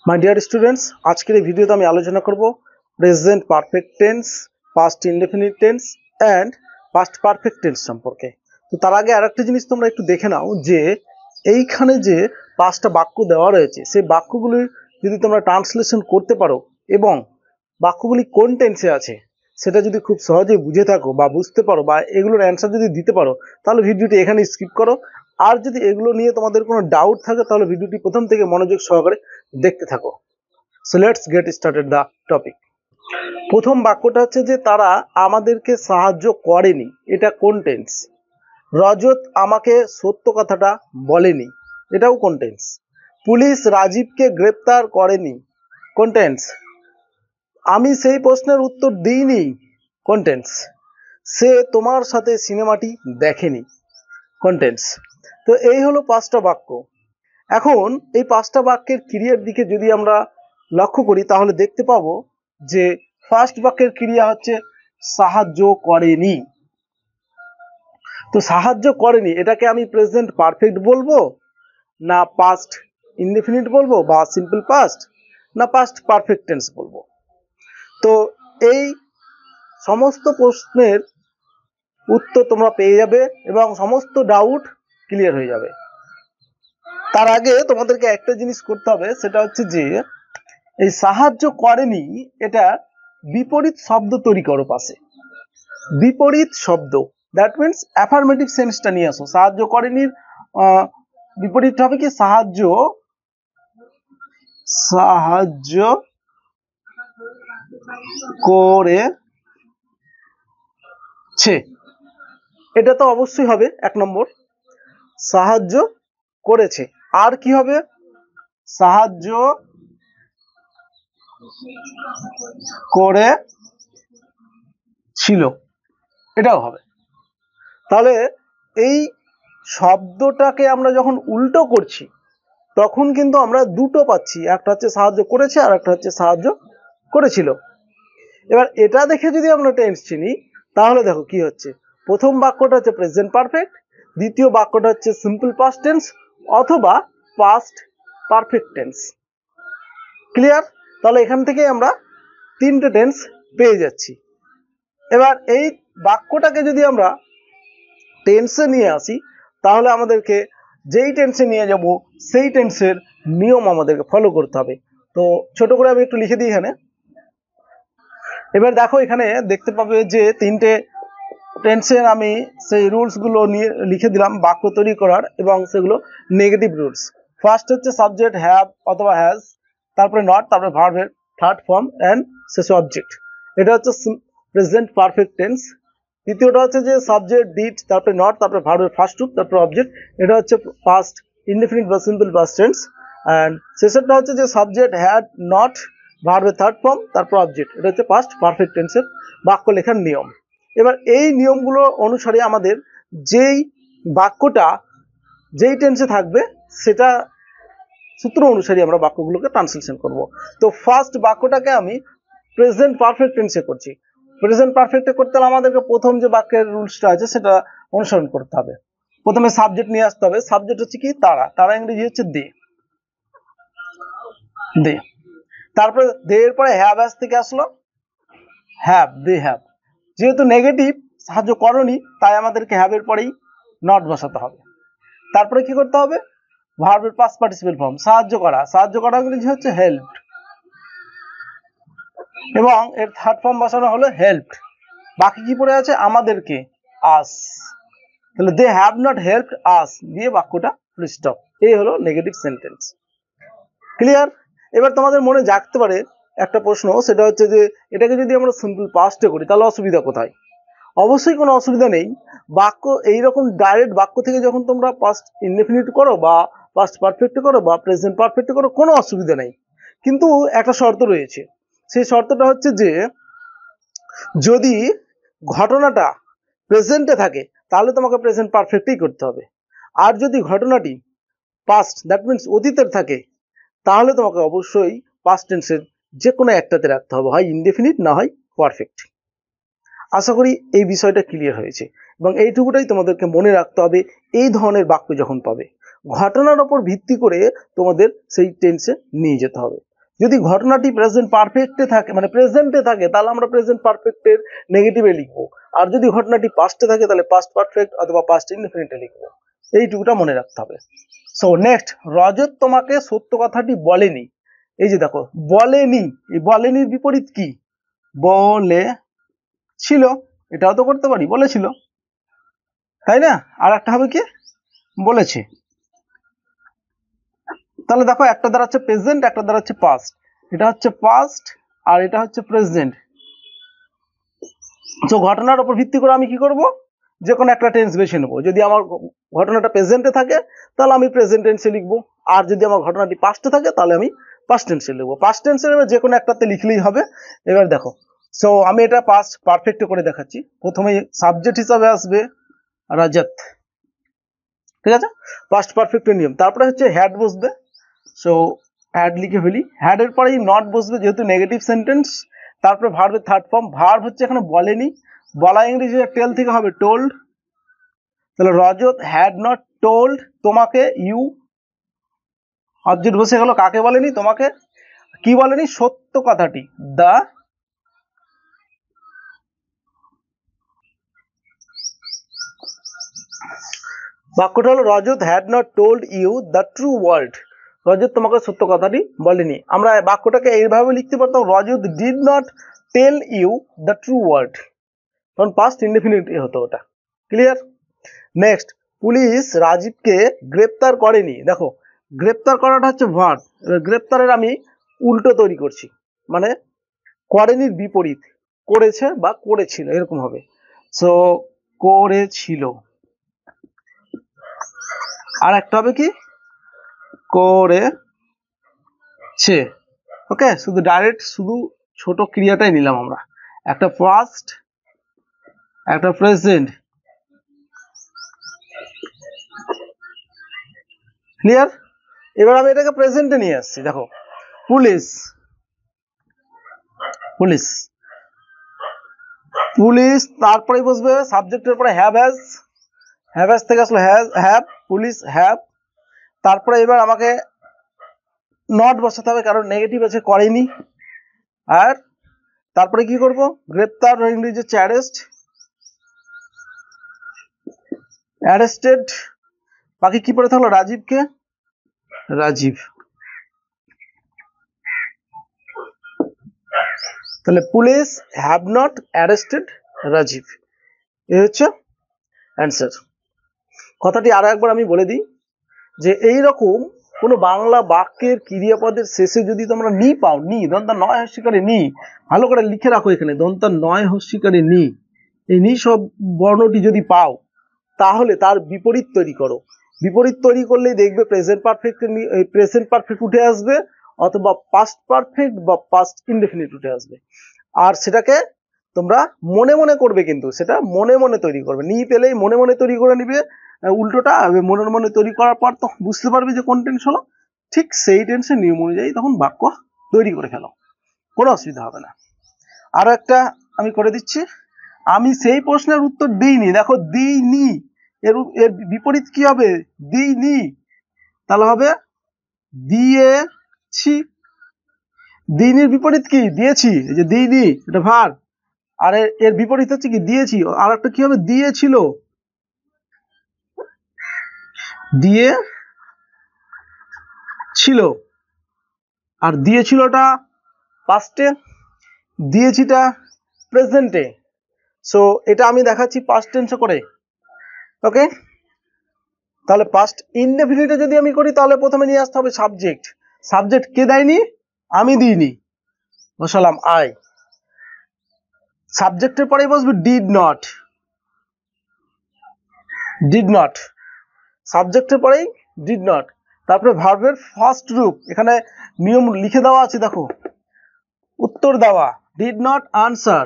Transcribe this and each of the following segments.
My dear students, আজকের এই ভিডিওতে আমি আলোচনা করব present perfect tense, past indefinite tense and past perfect tense সম্পর্কে। তো তার আগে আরেকটা জিনিস তোমরা একটু দেখে নাও যে এইখানে যে 5টা বাক্য দেওয়া রয়েছে, সেই বাক্যগুলি যদি তোমরা ট্রান্সলেশন করতে পারো এবং বাক্যগুলি কোন টেন্সে আছে সেটা যদি খুব সহজেই বুঝে থাকো বা বুঝতে পারো বা এগুলোর অ্যান্সার যদি দিতে পারো, তাহলে ভিডিওটি এখানে স্কিপ করো। আর যদি এগুলো নিয়ে তোমাদের কোনো ডাউট থাকে তাহলে ভিডিওটি প্রথম থেকে মনোযোগ সহকারে দেখতে থাকো। So let's get started the topic. প্রথম বাক্যটা হচ্ছে যে তারা আমাদেরকে সাহায্য করেনি, এটা কোন টেন্স? রজত আমাকে সত্য কথাটা বলেনি, এটাও কোন টেন্স? পুলিশ রাজীবকে গ্রেপ্তার করেনি, কোন টেন্স? আমি সেই প্রশ্নের উত্তর দিইনি, কোন টেন্স? সে তোমার সাথে সিনেমাটি দেখেনি, কোন টেন্স? তো এই হলো 5টা বাক্য। এখন এই 5টা বাক্যের ক্রিয়ার দিকে যদি আমরা লক্ষ্য করি তাহলে দেখতে পাবো যে ফার্স্ট বাক্যের ক্রিয়া হচ্ছে সাহায্য করেনি। তো সাহায্য করেনি এটাকে আমি প্রেজেন্ট পারফেক্ট বলবো, না পাস্ট ইনডেফিনিট বলবো, বা সিম্পল পাস্ট, না পাস্ট পারফেক্ট টেন্স বলবো? তো এই সমস্ত প্রশ্নের উত্তর তোমরা পেয়ে যাবে এবং সমস্ত ডাউট ক্লিয়ার হয়ে যাবে। তার আগে তোমাদেরকে একটা জিনিস করতে হবে, সেটা হচ্ছে যে এই সাহায্য করেনি এটা বিপরীত শব্দ তৈরি করো পাশে। বিপরীত শব্দ, দ্যাট মিনস অ্যাফার্মেটিভ সেন্সটা নিয়ে আসো। সাহায্য করেনির বিপরীত হবে কি? সাহায্য করেছে, এটা তো অবশ্যই হবে 1 নম্বর। সাহায্য করেছে, আর কি হবে? সাহায্য করেছিল, এটাও হবে। তাহলে এই শব্দটাকে আমরা যখন উল্টো করছি তখন কিন্তু আমরা দুটো পাচ্ছি, একটা হচ্ছে সাহায্য করেছে আর একটা হচ্ছে সাহায্য করেছিল। এবার এটা দেখে যদি আমরা টেন্স চিনি তাহলে দেখো কি হচ্ছে। প্রথম বাক্যটা হচ্ছে প্রেজেন্ট পারফেক্ট, দ্বিতীয় বাক্যটা হচ্ছে সিম্পল পাস্ট টেন্স অথবা পাস্ট পারফেক্ট টেন্স। ক্লিয়ার? তাহলে এখান থেকে আমরা 3টে টেন্স পেয়ে যাচ্ছি। এবার এই বাক্যটাকে যদি আমরা টেন্সে নিয়ে আসি তাহলে আমাদেরকে যেই টেন্সে নিয়ে যাব সেই টেন্সের নিয়ম আমাদেরকে ফলো করতে হবে। তো ছোট করে আমি একটু লিখে দিই এখানে। এবার দেখো এখানে দেখতে পাবে যে 3টে টেন্সের আমি সেই রুলসগুলো নিয়ে লিখে দিলাম বাক্য তৈরি করার, এবং সেগুলো নেগেটিভ রুলস। ফার্স্ট হচ্ছে সাবজেক্ট হ্যাভ অথবা হ্যাজ, তারপরে নট, তারপরে ভার্বের থার্ড ফর্ম অ্যান্ড শেষে অবজেক্ট। এটা হচ্ছে প্রেজেন্ট পারফেক্ট টেন্স। দ্বিতীয়টা হচ্ছে যে সাবজেক্ট ডিড, তারপরে নট, তারপরে ভার্বের ফার্স্ট রূপ, তারপরে অবজেক্ট। এটা হচ্ছে পাস্ট ইনডেফিনিট বা সিম্পল পাস্ট টেন্স। অ্যান্ড শেষেরটা হচ্ছে যে সাবজেক্ট হ্যাড, নট, ভার্বের থার্ড ফর্ম, তারপর অবজেক্ট। এটা হচ্ছে পাস্ট পারফেক্ট টেন্সের বাক্য লেখার নিয়ম। এবার এই নিয়মগুলো অনুসারে আমাদের যেই বাক্যটা যেই টেন্সে থাকবে সেটা সূত্র অনুসারে আমরা বাক্যগুলোকে ট্রান্সলেশন করব। তো ফার্স্ট বাক্যটাকে আমি প্রেজেন্ট পারফেক্ট টেন্সে করছি। প্রেজেন্ট পারফেক্টে করতে হলে আমাদেরকে প্রথম যে বাক্যের রুলসটা আছে সেটা অনুসরণ করতে হবে। প্রথমে সাবজেক্ট নিয়ে আসতে হবে। সাবজেক্ট হচ্ছে কি? তারা। তারা ইংরেজি হচ্ছে দে। দে। তারপরে দে এর পরে হ্যাভ অ্যাজ থেকে আসলো হ্যাভ, দে হ্যাভ। যেহেতু নেগেটিভ সাহায্য করনি তাই আমাদেরকে হ্যাভ এর পরেই নট বসাতে হবে। তারপরে কি করতে হবে? ভার্বের পাস্ট পার্টিসিপেল ফর্ম, সাহায্য করা। সাহায্য করা ইংরেজি হচ্ছে হেল্পড, এবং এর থার্ড ফর্ম বসানো হলো হেল্পড। বাকি কি পড়ে আছে? আমাদেরকে, আস। তাহলে দে হ্যাভ নট হেল্পড আস দিয়ে বাক্যটা ফুল স্টপ। এই হলো নেগেটিভ সেন্টেন্স। ক্লিয়ার? এবার তোমাদের মনে জাগতে পারে একটা প্রশ্ন, সেটা হচ্ছে যে এটাকে যদি আমরা সিম্পল পাস্টে করি তাহলে অসুবিধা কোথায়? অবশ্যই কোনো অসুবিধা নেই। বাক্য এইরকম ডাইরেক্ট বাক্য থেকে যখন তোমরা পাস্ট ইনডেফিনিট করো বা পাস্ট পারফেক্ট করো বা প্রেজেন্ট পারফেক্ট করো কোনো অসুবিধা নেই, কিন্তু একটা শর্ত রয়েছে। সেই শর্তটা হচ্ছে যে যদি ঘটনাটা প্রেজেন্টে থাকে তাহলে তোমাকে প্রেজেন্ট পারফেক্টই করতে হবে, আর যদি ঘটনাটি পাস্ট দ্যাট মিনস অতীতের থাকে তাহলে তোমাকে অবশ্যই পাস্ট টেন্সের যে কোনো একটাতে রাখতে হবে, হয় ইনডেফিনিট না হয় পারফেক্ট। আশা করি এই বিষয়টা ক্লিয়ার হয়েছে, এবং এইটুকুটাই তোমাদেরকে মনে রাখতে হবে এই ধরনের বাক্য যখন পাবে। ঘটনার ওপর ভিত্তি করে তোমাদের সেই টেন্সে নিয়ে যেতে হবে। যদি ঘটনাটি প্রেজেন্ট পারফেক্টে থাকে মানে প্রেজেন্টে থাকে তাহলে আমরা প্রেজেন্ট পারফেক্টের নেগেটিভে লিখবো, আর যদি ঘটনাটি পাস্টে থাকে তাহলে পাস্ট পারফেক্ট অথবা পাস্ট ইনডেফিনিটে লিখবো। এইটুকুটা মনে রাখতে হবে। সো নেক্সট, রজত তোমাকে সত্য কথাটি বলেনি। এই যে দেখো বলেনি, এই বলেনির বিপরীত কি? বলেছিল। এটাও তো করতে পারি, বলেছিল, তাই না? আর একটা হবে কি? বলেছে। তাহলে দেখো একটা দাঁড়াচ্ছে প্রেজেন্ট, একটা দাঁড়াচ্ছে পাস্ট। এটা হচ্ছে পাস্ট আর এটা হচ্ছে প্রেজেন্ট। তো ঘটনার উপর ভিত্তি করে আমি কি করব? যে কোনো একটা টেন্স বেছে নেবো। যদি আমার ঘটনাটা প্রেজেন্টে থাকে তাহলে আমি প্রেজেন্ট টেন্সে লিখবো, আর যদি আমার ঘটনাটি পাস্টে থাকে তাহলে আমি পাস্ট টেন্সে লিখবো। পাস্ট টেন্সের যে কোনো একটাতে লিখলেই হবে। এবার দেখো, সো আমি এটা পাস্ট পারফেক্ট করে দেখাচ্ছি। প্রথমে সাবজেক্ট হিসাবে আসবে রাজত, ঠিক আছে? পাস্ট পারফেক্টের নিয়ম। তারপরে হচ্ছে হ্যাড বসবে, সো হ্যাড লিখে ফেলি। হ্যাড এর পরেই নট বসবে যেহেতু নেগেটিভ সেন্টেন্স। তারপরে ভার্বের থার্ড ফর্ম, ভার্ব হচ্ছে এখানে বলেনি, বলা ইংরেজি টেল থেকে হবে টোল্ড। তাহলে রজত হ্যাড নট টোল্ড তোমাকে ইউ, অবজেক্ট বসে গেল, কাকে বলেনি? তোমাকে। কি বলেনি? সত্য কথাটি, দা। বাক্যটা হলো Rajat had not told you the true word. Rajat তোমাকে সত্য কথাটি বলেনি। আমরা বাক্যটাকে এইভাবে লিখতে পারতাম, Rajat did not tell you the true word, কারণ পাস্ট ইনডেফিনিট হতো ওটা। ক্লিয়ার? নেক্সট, পুলিশ রাজীবকে গ্রেপ্তার করেনি। দেখো গ্রেপ্তার করাটা হচ্ছে ভার্ব, এবার গ্রেপ্তারের আমি উল্টো তৈরি করছি, মানে করেনির বিপরীত, করেছে বা করেছিল এরকম হবে। সো করেছিল। আর একটা হবে কি? করেছে। ওকে, শুধু ডাইরেক্ট শুধু ছোট ক্রিয়াটাই নিলাম আমরা, একটা পাস্ট একটা প্রেজেন্ট। ক্লিয়ার? এবার আমি এটাকে প্রেজেন্টে নিয়ে আসছি। দেখো পুলিশ, পুলিশ, পুলিশ, তারপরে বসবে সাবজেক্টের পরে হ্যাভ হ্যাজ, হ্যাভ হ্যাজ থেকে আসলো হ্যাজ হ্যাভ, পুলিশ হ্যাভ। তারপরে এবার আমাকে নট বসাতে হবে কারণ নেগেটিভ আছে, করেনি। আর তারপরে কি করব? গ্রেপ্তার ইংরেজি হচ্ছে অ্যারেস্ট, অ্যারেস্টেড। বাকি কি পড়ে থাকলো? রাজীবকে, রাজীব। তাহলে police have not arrested Rajib, এ হচ্ছে অ্যান্সার। কথাটি আরো একবার আমি বলে দিই যে এই রকম কোনো বাংলা বাক্যের ক্রিয়াপদের শেষে যদি তোমরা নি পাও, নি দন্তা নয় হস্যিকারে নি, ভালো করে লিখে রাখো এখানে দন্তা নয় হস্যিকারে নি, এই নি সব বর্ণটি যদি পাও তাহলে তার বিপরীত তৈরি করো। বিপরীত তৈরি করলেই দেখবে প্রেজেন্ট পারফেক্ট, প্রেজেন্ট পারফেক্ট উঠে আসবে অথবা পাস্ট পারফেক্ট বা পাস্ট ইনডেফিনিট উঠে আসবে। আর সেটাকে তোমরা মনে মনে করবে, কিন্তু সেটা মনে মনে তৈরি করবে, নি পেলেই মনে মনে তৈরি করে নিবে। উল্টোটা মনে মনে তৈরি করার পর তো বুঝতে পারবে যে কোন টেন্স হলো, ঠিক সেই টেন্সের নিয়ম অনুযায়ী তখন বাক্য তৈরি করে ফেলো, কোনো অসুবিধা হবে না। আরো একটা আমি করে দিচ্ছি, আমি সেই প্রশ্নের উত্তর দিইনি। দেখো দিইনি, এর এর বিপরীত কি হবে? দিইনি, তাহলে হবে দিয়েছি। দিইনির বিপরীত কি? দিয়েছি। এই যে দিইনি এটা ভার্ব, আর এর বিপরীত হচ্ছে কি? দিয়েছি। আর একটা কি হবে? দিয়েছিল, দিয়েছিল। আর দিয়েছিলটা পাস্টে, দিয়েছিটা প্রেজেন্টে। সো এটা আমি দেখাচ্ছি পাস্ট টেন্সে করে। ওকে, তাহলে পাস্ট ইনডেফিনিটে যদি আমি করি তাহলে প্রথমে নিয়ে আসতে হবে সাবজেক্ট। সাবজেক্ট কে দেয়নি? আমি দিইনি, বসালাম আই। সাবজেক্টের পরে বসবে ডিড নট, ডিড নট, সাবজেক্টের পরেই ডিড নট। তারপরে ভার্বের ফার্স্ট রূপ, এখানে নিয়ম লিখে দেওয়া আছে, দেখো উত্তর দেওয়া, did not answer,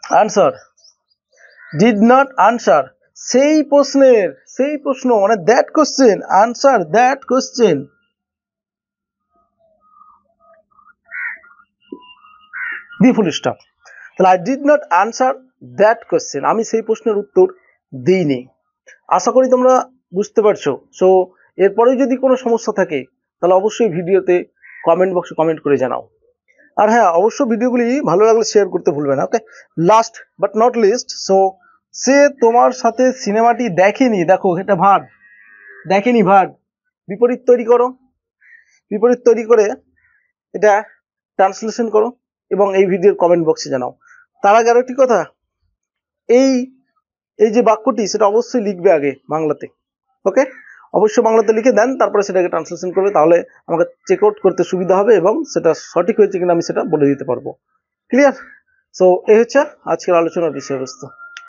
answer, did not answer, সেই প্রশ্নের, সেই প্রশ্ন মানে that question, answer that question. The full stop. তাহলে I did not answer that question, আমি সেই প্রশ্নের উত্তর দিইনি। আশা করি তোমরা বুঝতে পারছো। সো এরপরেও যদি কোনো সমস্যা থাকে তাহলে অবশ্যই ভিডিওতে কমেন্ট বক্সে কমেন্ট করে জানাও। আর হ্যাঁ, অবশ্য ভিডিওগুলি ভালো লাগলে শেয়ার করতে ভুলবে না। Okay, last but not least, so সে তোমার সাথে সিনেমাটি দেখেনি, দেখো এটা ভার্ব, দেখেনি ভার্ব, বিপরীত তৈরি করো, বিপরীত তৈরি করে এটা ট্রান্সলেশন করো এবং এই ভিডিওর কমেন্ট বক্সে জানাও। তার আগে আরেকটি কথা, এই এই যে বাক্যটি সেটা অবশ্যই লিখবে আগে বাংলাতে। ওকে, অবশ্যই বাংলাতে লিখে দেন, তারপরে সেটাকে ট্রান্সলেশন করবে, তাহলে আমাকে চেক আউট করতে সুবিধা হবে এবং সেটা সঠিক হয়েছে কিনা আমি সেটা বলে দিতে পারবো। ক্লিয়ার? সো এই হচ্ছে আজকের আলোচনার বিষয়বস্তু।